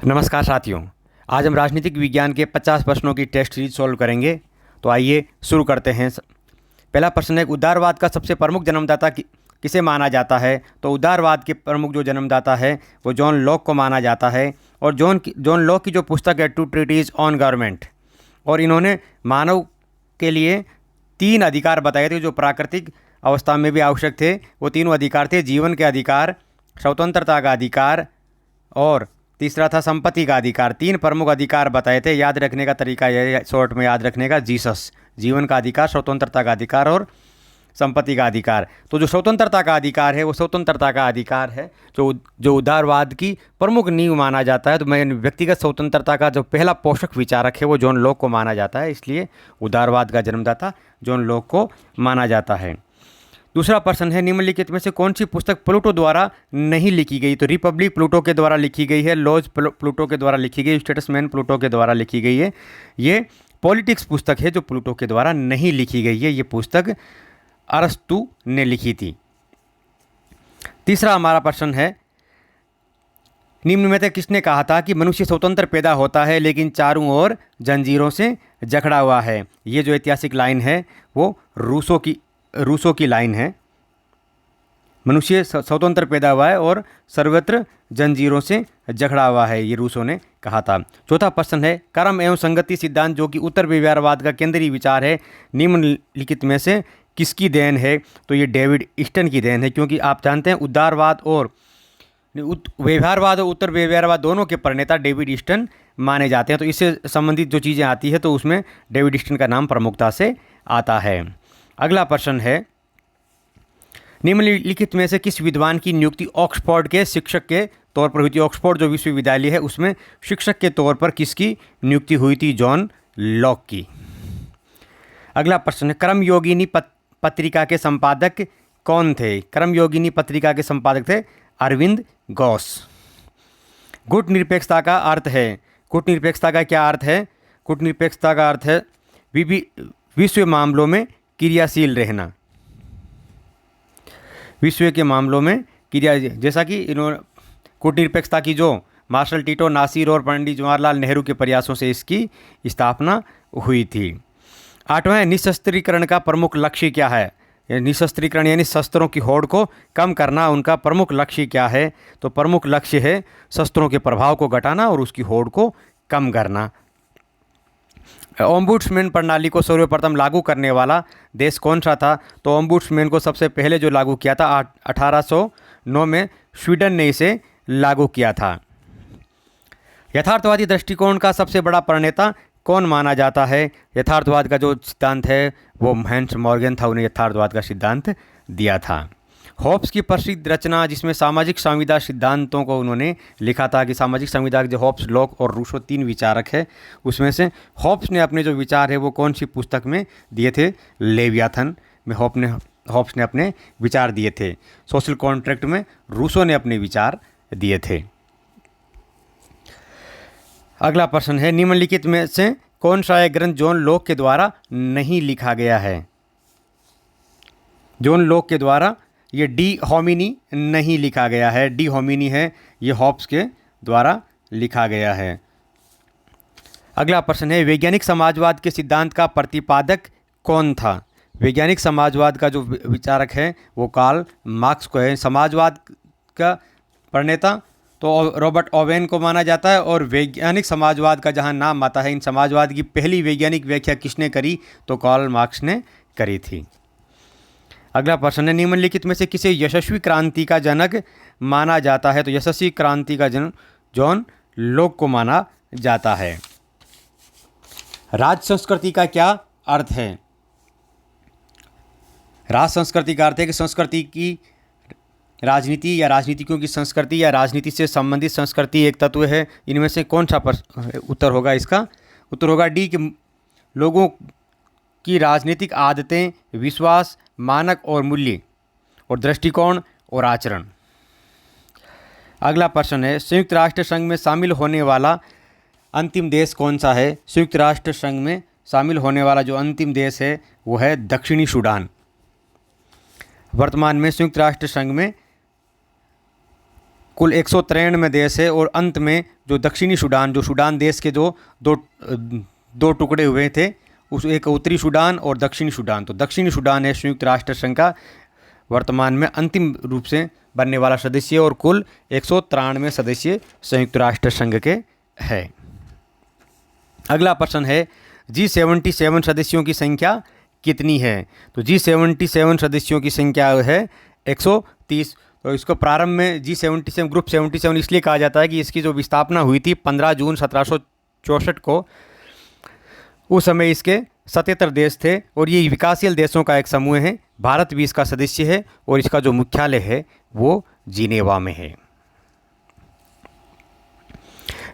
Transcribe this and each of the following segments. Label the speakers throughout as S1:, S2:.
S1: नमस्कार साथियों। आज हम राजनीतिक विज्ञान के 50 प्रश्नों की टेस्ट सीरीज सॉल्व करेंगे। तो आइए शुरू करते हैं। पहला प्रश्न है, उदारवाद का सबसे प्रमुख जन्मदाता किसे माना जाता है? तो उदारवाद के प्रमुख जो जन्मदाता है वो जॉन लॉक को माना जाता है। और जॉन लॉक की जो पुस्तक है टू ट्रीटीज ऑन गवर्नमेंट, और इन्होंने मानव के लिए 3 अधिकार बताए थे जो प्राकृतिक अवस्था में भी आवश्यक थे। वो तीनों अधिकार थे: जीवन के अधिकार, स्वतंत्रता का अधिकार और तीसरा था संपत्ति का अधिकार। 3 प्रमुख अधिकार बताए थे। याद रखने का तरीका यह है, शॉर्ट में याद रखने का, जीसस, जीवन का अधिकार, स्वतंत्रता का अधिकार और संपत्ति का अधिकार। तो जो स्वतंत्रता का अधिकार है वो स्वतंत्रता का अधिकार है जो उदारवाद की प्रमुख नींव माना जाता है। तो मैं व्यक्तिगत स्वतंत्रता का जो पहला पोषक विचारक है वो जॉन लॉक को माना जाता है, इसलिए उदारवाद का जन्मदाता जॉन लॉक को माना जाता है। दूसरा प्रश्न है, निम्नलिखित में से कौन सी पुस्तक प्लूटो द्वारा नहीं लिखी गई? तो रिपब्लिक प्लूटो के द्वारा लिखी गई है, लॉज प्लूटो के द्वारा लिखी गई, स्टेट्समैन प्लूटो के द्वारा लिखी गई है। ये पॉलिटिक्स पुस्तक है जो प्लूटो के द्वारा नहीं लिखी गई है। ये पुस्तक अरस्तु ने लिखी थी। तीसरा हमारा प्रश्न है, निम्न में से किसने कहा था कि मनुष्य स्वतंत्र पैदा होता है लेकिन चारों ओर जंजीरों से जकड़ा हुआ है? ये जो ऐतिहासिक लाइन है वो रूसो की लाइन है। मनुष्य स्वतंत्र पैदा हुआ है और सर्वत्र जंजीरों से जकड़ा हुआ है, ये रूसो ने कहा था। चौथा प्रश्न है, कर्म एवं संगति सिद्धांत जो कि उत्तर व्यवहारवाद का केंद्रीय विचार है, निम्नलिखित में से किसकी देन है? तो ये डेविड ईस्टन की देन है, क्योंकि आप जानते हैं उदारवाद और व्यवहारवाद और उत्तर व्यवहारवाद दोनों के प्रणेता डेविड ईस्टन माने जाते हैं। तो इससे संबंधित जो चीज़ें आती है तो उसमें डेविड ईस्टन का नाम प्रमुखता से आता है। अगला प्रश्न है, निम्नलिखित में से किस विद्वान की नियुक्ति ऑक्सफोर्ड के शिक्षक के तौर पर हुई थी? ऑक्सफोर्ड जो विश्वविद्यालय है उसमें शिक्षक के तौर पर किसकी नियुक्ति हुई थी? जॉन लॉक की। अगला प्रश्न है, कर्मयोगिनी पत्रिका के संपादक कौन थे? कर्मयोगिनी पत्रिका के संपादक थे अरविंद घोष। गुट निरपेक्षता का अर्थ है, गुट निरपेक्षता का क्या अर्थ है? गुट निरपेक्षता का अर्थ है विश्व मामलों में क्रियाशील रहना। विश्व के मामलों में जैसा कि इन्होंने कूटनिरपेक्षता की जो मार्शल टीटो, नासिर और पंडित जवाहरलाल नेहरू के प्रयासों से इसकी स्थापना हुई थी। 8वां, निशस्त्रीकरण का प्रमुख लक्ष्य क्या है? निशस्त्रीकरण यानी शस्त्रों की होड़ को कम करना, उनका प्रमुख लक्ष्य क्या है? तो प्रमुख लक्ष्य है शस्त्रों के प्रभाव को घटाना और उसकी होड़ को कम करना। ओम्बुड्समैन प्रणाली को सर्वप्रथम लागू करने वाला देश कौन सा था? तो ओम्बुड्समैन को सबसे पहले जो लागू किया था 1809 में स्वीडन ने इसे लागू किया था। यथार्थवादी दृष्टिकोण का सबसे बड़ा प्रणेता कौन माना जाता है? यथार्थवाद का जो सिद्धांत है वो हैंस मॉर्गन था, उन्हें यथार्थवाद का सिद्धांत दिया था। हॉब्स की प्रसिद्ध रचना जिसमें सामाजिक संविदा सिद्धांतों को उन्होंने लिखा था, कि सामाजिक संविदा जो हॉब्स, लॉक और रूसो 3 विचारक है, उसमें से हॉब्स ने अपने जो विचार है वो कौन सी पुस्तक में दिए थे? लेवियाथन में हॉब्स ने अपने विचार दिए थे। सोशल कॉन्ट्रैक्ट में रूसो ने अपने विचार दिए थे। अगला प्रश्न है, निम्नलिखित में से कौन सा एक ग्रंथ जॉन लॉक के द्वारा नहीं लिखा गया है? जॉन लॉक के द्वारा ये डी होमिनी नहीं लिखा गया है। डी होमिनी है, ये हॉब्स के द्वारा लिखा गया है। अगला प्रश्न है, वैज्ञानिक समाजवाद के सिद्धांत का प्रतिपादक कौन था? वैज्ञानिक समाजवाद का जो विचारक है वो कार्ल मार्क्स को है। समाजवाद का प्रणेता तो रॉबर्ट ओवेन को माना जाता है। और वैज्ञानिक समाजवाद का जहां नाम आता है, इन समाजवाद की पहली वैज्ञानिक व्याख्या किसने करी? तो कार्ल मार्क्स ने करी थी। अगला प्रश्न है, निम्नलिखित में से किसे यशस्वी क्रांति का जनक माना जाता है? तो यशस्वी क्रांति का जनक जॉन लॉक को माना जाता है। राज संस्कृति का क्या अर्थ है? राज संस्कृति का अर्थ है कि संस्कृति की राजनीति या राजनीतिकों की संस्कृति या राजनीति से संबंधित संस्कृति एक तत्व है। इनमें से कौन सा उत्तर होगा? इसका उत्तर होगा डी, कि लोगों की राजनीतिक आदतें, विश्वास, मानक और मूल्य और दृष्टिकोण और आचरण। अगला प्रश्न है, संयुक्त राष्ट्र संघ में शामिल होने वाला अंतिम देश कौन सा है? संयुक्त राष्ट्र संघ में शामिल होने वाला जो अंतिम देश है वो है दक्षिणी सूडान। वर्तमान में संयुक्त राष्ट्र संघ में कुल 193 देश है और अंत में जो दक्षिणी सूडान, जो सूडान देश के जो दो टुकड़े हुए थे, उस एक उत्तरी सूडान और दक्षिणी सूडान, तो दक्षिणी सूडान है संयुक्त राष्ट्र संघ का वर्तमान में अंतिम रूप से बनने वाला सदस्य और कुल 193 सदस्य संयुक्त राष्ट्र संघ के है। अगला प्रश्न है G77 सदस्यों की संख्या कितनी है? तो G77 सदस्यों की संख्या है 130। तो इसको प्रारंभ में G77 ग्रुप 77 इसलिए कहा जाता है कि इसकी जो स्थापना हुई थी 15 जून 1764 को, उस समय इसके 77 देश थे और ये विकासशील देशों का एक समूह है। भारत भी इसका सदस्य है और इसका जो मुख्यालय है वो जिनेवा में है।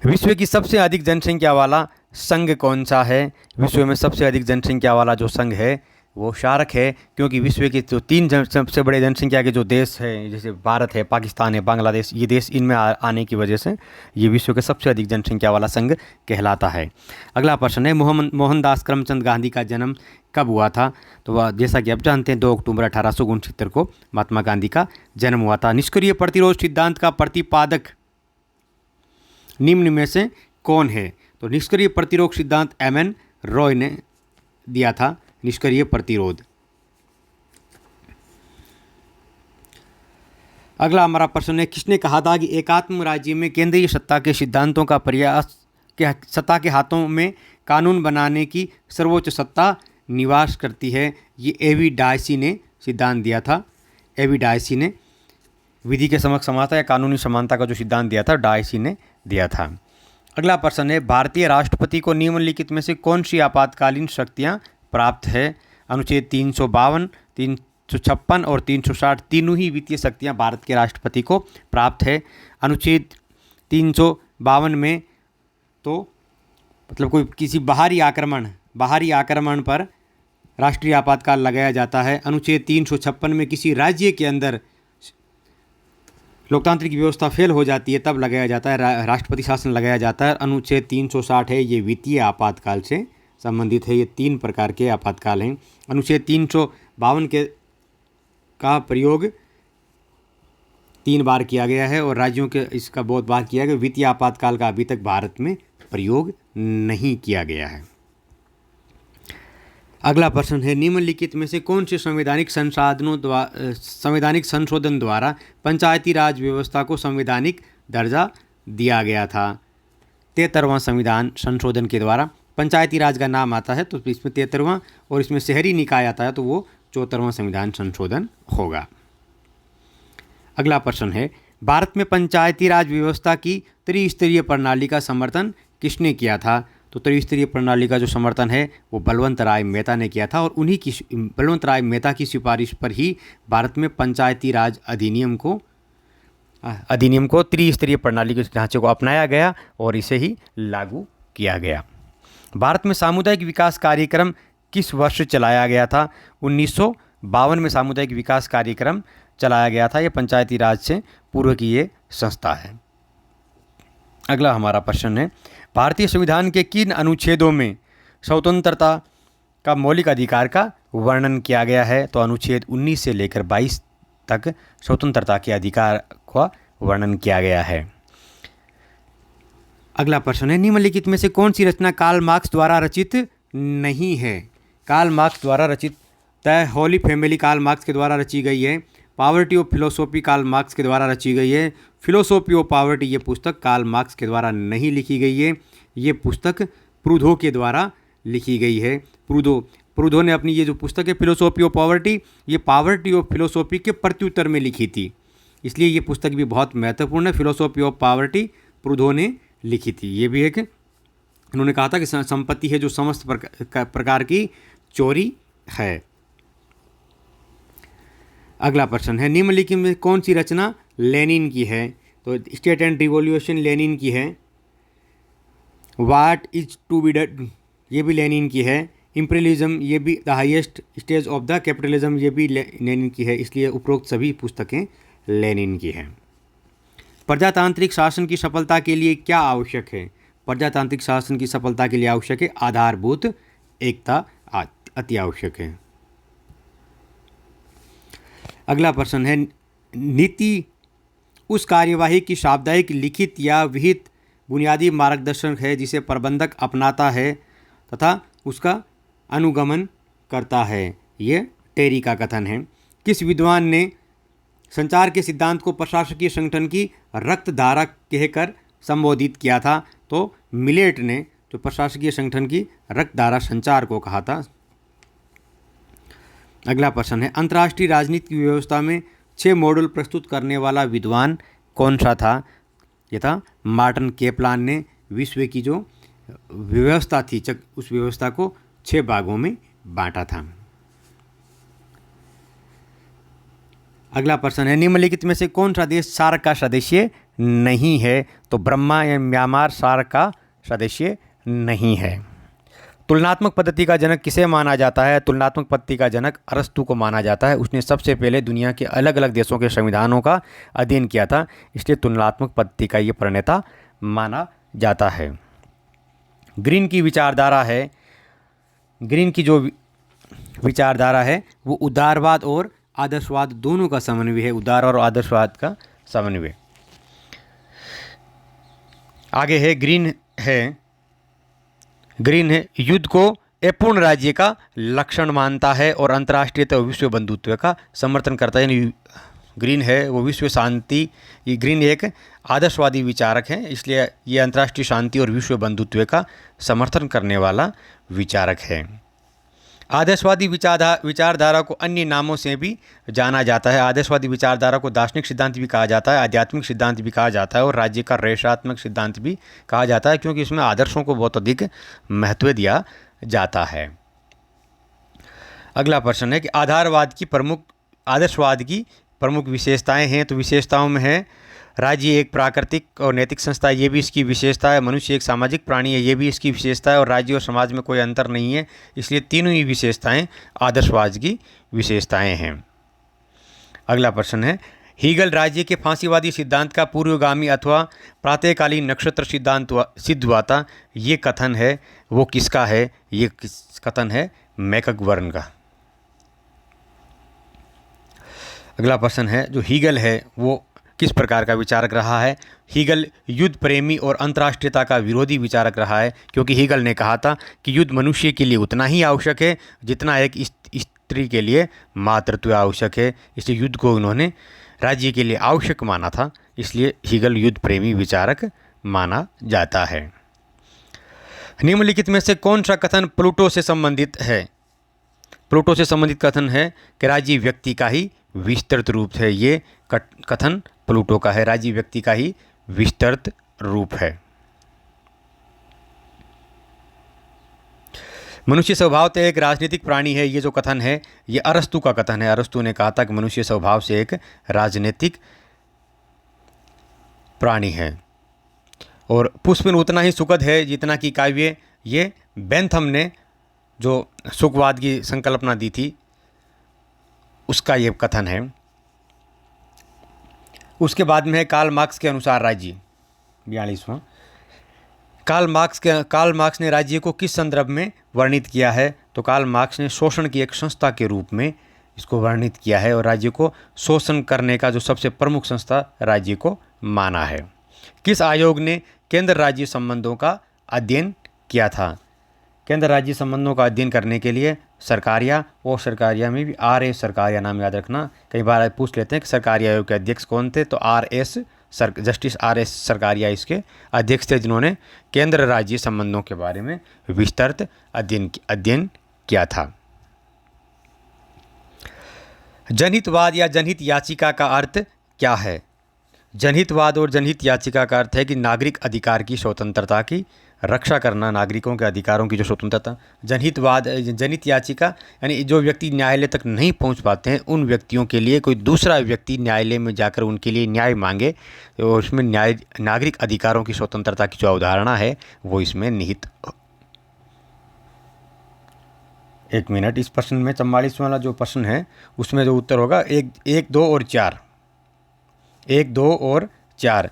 S1: विश्व की सबसे अधिक जनसंख्या वाला संघ कौन सा है? विश्व में सबसे अधिक जनसंख्या वाला जो संघ है वो शारक है, क्योंकि विश्व के जो सबसे बड़े जनसंख्या के जो देश हैं, जैसे भारत है, पाकिस्तान है, बांग्लादेश, ये देश इनमें आने की वजह से ये विश्व के सबसे अधिक जनसंख्या वाला संघ कहलाता है। अगला प्रश्न है मोहनदास करमचंद गांधी का जन्म कब हुआ था? तो वह जैसा कि आप जानते हैं 2 अक्टूबर 1869 को महात्मा गांधी का जन्म हुआ था। निष्क्रिय प्रतिरोध सिद्धांत का प्रतिपादक निम्न में से कौन है? तो निष्क्रिय प्रतिरोध सिद्धांत MN रॉय ने दिया था। निष्क्रिय प्रतिरोध। अगला हमारा प्रश्न है किसने कहा था कि एकात्म राज्य में केंद्रीय सत्ता के सिद्धांतों का प्रयास के सत्ता के हाथों में कानून बनाने की सर्वोच्च सत्ता निवास करती है? ये A.V. डायसी ने सिद्धांत दिया था। A.V. डायसी ने विधि के समक्ष समानता या कानूनी समानता का जो सिद्धांत दिया था डायसी ने दिया था। अगला प्रश्न है भारतीय राष्ट्रपति को निम्नलिखित में से कौन सी आपातकालीन शक्तियां प्राप्त है? अनुच्छेद 352, 356 और 360 तीनों ही वित्तीय शक्तियां भारत के राष्ट्रपति को प्राप्त है। अनुच्छेद 352 में तो मतलब कोई किसी बाहरी आक्रमण पर राष्ट्रीय आपातकाल लगाया जाता है। अनुच्छेद 356 में किसी राज्य के अंदर लोकतांत्रिक व्यवस्था फेल हो जाती है तब लगाया जाता है, राष्ट्रपति शासन लगाया जाता है। अनुच्छेद 360 है, ये वित्तीय आपातकाल से संबंधित है। ये 3 प्रकार के आपातकाल हैं। अनुच्छेद 352 का प्रयोग 3 बार किया गया है और राज्यों के इसका बहुत बार किया गया। वित्तीय आपातकाल का अभी तक भारत में प्रयोग नहीं किया गया है। अगला प्रश्न है निम्नलिखित में से कौन से संवैधानिक संशोधन द्वारा पंचायती राज व्यवस्था को संवैधानिक दर्जा दिया गया था? 73वां संविधान संशोधन के द्वारा पंचायती राज का नाम आता है तो इसमें 73वां, और इसमें शहरी निकाय आता है तो वो 74वां संविधान संशोधन होगा। अगला प्रश्न है भारत में पंचायती राज व्यवस्था की त्रिस्तरीय प्रणाली का समर्थन किसने किया था? तो त्रिस्तरीय प्रणाली का जो समर्थन है वो बलवंत राय मेहता ने किया था और उन्हीं की बलवंत राय मेहता की सिफारिश पर ही भारत में पंचायती राज अधिनियम को त्रिस्तरीय प्रणाली के ढांचे को अपनाया गया और इसे ही लागू किया गया। भारत में सामुदायिक विकास कार्यक्रम किस वर्ष चलाया गया था? 1952 में सामुदायिक विकास कार्यक्रम चलाया गया था। ये पंचायती राज से पूर्व की ये संस्था है। अगला हमारा प्रश्न है भारतीय संविधान के किन अनुच्छेदों में स्वतंत्रता का मौलिक अधिकार का वर्णन किया गया है? तो अनुच्छेद 19 से लेकर 22 तक स्वतंत्रता के अधिकार का वर्णन किया गया है। अगला प्रश्न है निम्नलिखित में से कौन सी रचना कार्ल मार्क्स द्वारा रचित नहीं है? कार्ल मार्क्स द्वारा रचित the holy family Karl Marx के द्वारा रची गई है। Poverty of philosophy Karl Marx के द्वारा रची गई है। फिलोसॉफी ऑफ पॉवर्टी ये पुस्तक कार्ल मार्क्स के द्वारा नहीं लिखी गई है। ये पुस्तक प्रूधो के द्वारा लिखी गई है। प्रूधो ने अपनी ये जो पुस्तक है फिलोसॉफी ऑफ पॉवर्टी, ये पॉवर्टी ऑफ फिलोसॉफी के प्रत्युत्तर में लिखी थी, इसलिए ये पुस्तक भी बहुत महत्वपूर्ण है। फिलोसॉफी ऑफ पॉवर्टी प्रूधो ने लिखी थी। ये भी एक उन्होंने कहा था कि संपत्ति है जो समस्त प्रकार की चोरी है। अगला प्रश्न है निम्नलिखित में कौन सी रचना लेनिन की है? तो स्टेट एंड रिवॉल्यूशन लेनिन की है। What is to be done ये भी लेनिन की है। इम्पीरियलिज्म ये भी the highest stage of the capitalism ये भी लेनिन की है, इसलिए उपरोक्त सभी पुस्तकें लेनिन की हैं। प्रजातांत्रिक शासन की सफलता के लिए क्या आवश्यक है? प्रजातांत्रिक शासन की सफलता के लिए आवश्यक है आधारभूत एकता अति आवश्यक है। अगला प्रश्न है नीति उस कार्यवाही की शाब्दिक, लिखित या विहित बुनियादी मार्गदर्शन है जिसे प्रबंधक अपनाता है तथा उसका अनुगमन करता है। ये टेरी का कथन है। किस विद्वान ने संचार के सिद्धांत को प्रशासकीय संगठन की रक्त धारा कहकर संबोधित किया था? तो मिलेट ने जो प्रशासकीय संगठन की रक्त धारा संचार को कहा था। अगला प्रश्न है, अंतर्राष्ट्रीय राजनीति की व्यवस्था में 6 मॉड्यूल प्रस्तुत करने वाला विद्वान कौन सा था? ये था मार्टिन केपलान ने विश्व की जो व्यवस्था थी उस व्यवस्था को 6 भागों में बांटा था। अगला प्रश्न है, निम्नलिखित में से कौन सा देश सार्क का सदस्य नहीं है? तो ब्रह्मा या म्यांमार सार्क का सदस्य नहीं है। तुलनात्मक पद्धति का जनक किसे माना जाता है? तुलनात्मक पद्धति का जनक अरस्तु को माना जाता है। उसने सबसे पहले दुनिया के अलग अलग देशों के संविधानों का अध्ययन किया था, इसलिए तुलनात्मक पद्धति का ये प्रणेता माना जाता है। ग्रीन की विचारधारा है, ग्रीन की जो विचारधारा है वो उदारवाद और आदर्शवाद दोनों का समन्वय है, उदार और आदर्शवाद का समन्वय। आगे है ग्रीन है युद्ध को अपूर्ण राज्य का लक्षण मानता है और अंतर्राष्ट्रीय और विश्व बंधुत्व का समर्थन करता है। यानी ग्रीन है वो विश्व शांति, ये ग्रीन एक आदर्शवादी विचारक है, इसलिए ये अंतर्राष्ट्रीय शांति और विश्व बंधुत्व का समर्थन करने वाला विचारक है। आदर्शवादी विचारधारा को अन्य नामों से भी जाना जाता है। आदर्शवादी विचारधारा को दार्शनिक सिद्धांत भी कहा जाता है, आध्यात्मिक सिद्धांत भी कहा जाता है और राज्य का रेषात्मक सिद्धांत भी कहा जाता है, क्योंकि इसमें आदर्शों को बहुत अधिक महत्व दिया जाता है। अगला प्रश्न है कि आदर्शवाद की प्रमुख विशेषताएं हैं। तो विशेषताओं में है राज्य एक प्राकृतिक और नैतिक संस्था है, ये भी इसकी विशेषता है। मनुष्य एक सामाजिक प्राणी है, ये भी इसकी विशेषता है। और राज्य और समाज में कोई अंतर नहीं है, इसलिए तीनों ही विशेषताएं आदर्शवाद की विशेषताएं हैं। अगला प्रश्न है, हीगल राज्य के फांसीवादी सिद्धांत का पूर्वगामी अथवा प्रातःकालीन नक्षत्र सिद्धांत सिद्ध हुआ था, ये कथन है वो किसका है? ये कथन है मैकगवर्न का। अगला प्रश्न है, जो हीगल है वो किस प्रकार का विचारक रहा है? हीगल युद्ध प्रेमी और अंतर्राष्ट्रीयता का विरोधी विचारक रहा है, क्योंकि हीगल ने कहा था कि युद्ध मनुष्य के लिए उतना ही आवश्यक है जितना एक स्त्री के लिए मातृत्व आवश्यक है। इसलिए युद्ध को उन्होंने राज्य के लिए आवश्यक माना था, इसलिए हीगल युद्ध प्रेमी विचारक माना जाता है। निम्नलिखित में से कौन सा कथन प्लूटो से संबंधित है? प्लूटो से संबंधित कथन है कि राज्य व्यक्ति का ही विस्तृत रूप है। ये कथन प्लूटो का है, राज्य व्यक्ति का ही विस्तृत रूप है। मनुष्य स्वभावतः एक राजनीतिक प्राणी है, ये जो कथन है ये अरस्तु का कथन है। अरस्तु ने कहा था कि मनुष्य स्वभाव से एक राजनीतिक प्राणी है। और पुष्पिन उतना ही सुखद है जितना कि काव्य, ये बेंथम ने जो सुखवाद की संकल्पना दी थी उसका ये कथन है। उसके बाद में है कार्ल मार्क्स के अनुसार राज्य, 42वां। कार्ल मार्क्स ने राज्य को किस संदर्भ में वर्णित किया है? तो कार्ल मार्क्स ने शोषण की एक संस्था के रूप में इसको वर्णित किया है और राज्य को शोषण करने का जो सबसे प्रमुख संस्था राज्य को माना है। किस आयोग ने केंद्र राज्य संबंधों का अध्ययन किया था? केंद्र राज्य संबंधों का अध्ययन करने के लिए सरकारिया और सरकारिया में भी RS सरकारिया नाम याद रखना। कई बार पूछ लेते हैं कि सरकारी आयोग के अध्यक्ष कौन थे, तो जस्टिस RS सरकारिया इसके अध्यक्ष थे, जिन्होंने केंद्र राज्य संबंधों के बारे में विस्तृत अध्ययन किया था। जनहितवाद या जनहित याचिका का अर्थ क्या है? जनहितवाद और जनहित याचिका का अर्थ है कि नागरिक अधिकार की स्वतंत्रता की रक्षा करना, नागरिकों के अधिकारों की जो स्वतंत्रता। जनहितवाद, जनहित याचिका यानी जो व्यक्ति न्यायालय तक नहीं पहुंच पाते हैं उन व्यक्तियों के लिए कोई दूसरा व्यक्ति न्यायालय में जाकर उनके लिए न्याय मांगे, तो उसमें नागरिक अधिकारों की स्वतंत्रता की जो अवधारणा है वो इसमें निहित। एक मिनट, इस प्रश्न में 44 वाला जो प्रश्न है उसमें जो उत्तर होगा 1, 2 और 4। 1, 2 और 4।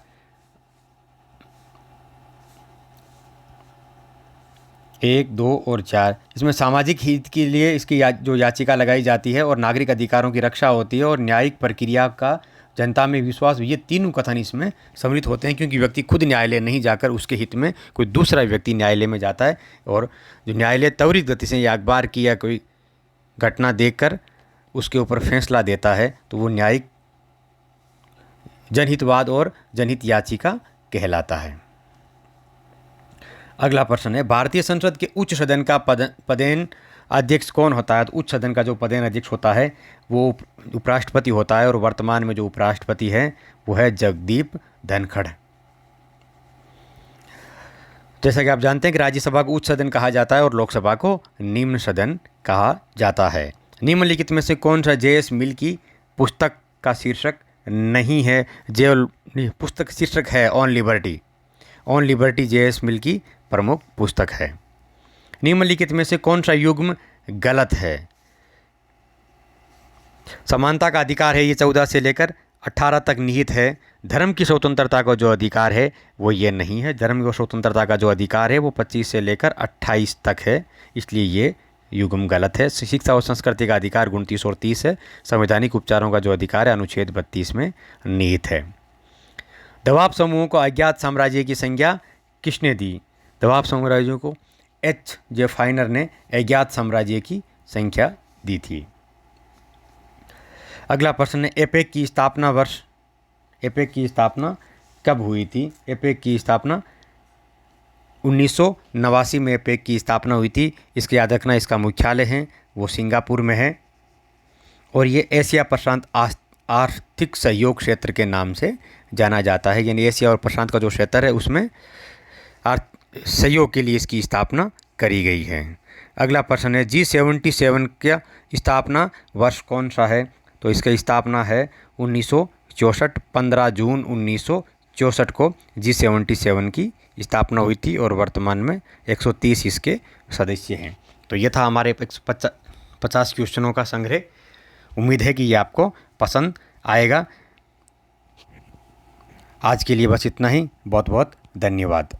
S1: 1, 2 और 4 इसमें सामाजिक हित के लिए इसकी जो याचिका लगाई जाती है और नागरिक अधिकारों की रक्षा होती है और न्यायिक प्रक्रिया का जनता में विश्वास, ये तीनों कथन इसमें सम्मिलित होते हैं, क्योंकि व्यक्ति खुद न्यायालय नहीं जाकर उसके हित में कोई दूसरा व्यक्ति न्यायालय में जाता है, और जो न्यायालय त्वरित गति से या अखबार की या कोई घटना देखकर उसके ऊपर फैसला देता है तो वो न्यायिक जनहितवाद और जनहित याचिका कहलाता है। अगला प्रश्न है, भारतीय संसद के उच्च सदन का पदेन अध्यक्ष कौन होता है? तो उच्च सदन का जो पदेन अध्यक्ष होता है वो उपराष्ट्रपति होता है, और वर्तमान में जो उपराष्ट्रपति है वो है जगदीप धनखड़। जैसा कि आप जानते हैं कि राज्यसभा को उच्च सदन कहा जाता है और लोकसभा को निम्न सदन कहा जाता है। निम्नलिखित में से कौन सा जे.एस. मिल की पुस्तक का शीर्षक नहीं है? पुस्तक शीर्षक है on liberty. On liberty J S. Mill की प्रमुख पुस्तक है। निम्नलिखित में से कौन सा युग्म गलत है? समानता का अधिकार है, ये 14 से लेकर 18 तक निहित है। धर्म की स्वतंत्रता का जो अधिकार है वो ये नहीं है। धर्म की स्वतंत्रता का जो अधिकार है वो 25 से लेकर 28 तक है, इसलिए ये युग्म गलत है। शिक्षा और संस्कृति का अधिकार 29 और 30 है। संवैधानिक उपचारों का जो अधिकार है अनुच्छेद 32 में निहित है। दवाब समूहों को अज्ञात साम्राज्य की संज्ञा किसने दी? दवाब साम्राज्यों को H.J. फाइनर ने अज्ञात साम्राज्य की संख्या दी थी। अगला प्रश्न है, एपेक की स्थापना वर्ष, एपेक की स्थापना कब हुई थी? एपेक की स्थापना 1989 में एपेक की स्थापना हुई थी। इसके याद रखना, इसका मुख्यालय है वो सिंगापुर में है, और ये एशिया प्रशांत आर्थिक सहयोग क्षेत्र के नाम से जाना जाता है। यानी एशिया और प्रशांत का जो क्षेत्र है उसमें सहयोग के लिए इसकी स्थापना करी गई है। अगला प्रश्न है, G77 का स्थापना वर्ष कौन सा है? तो इसका स्थापना है 1964। 15 जून 1964 को G77 की स्थापना हुई थी, और वर्तमान में 130 इसके सदस्य हैं। तो ये था हमारे 50 क्वेश्चनों का संग्रह। उम्मीद है कि ये आपको पसंद आएगा। आज के लिए बस इतना ही। बहुत बहुत धन्यवाद।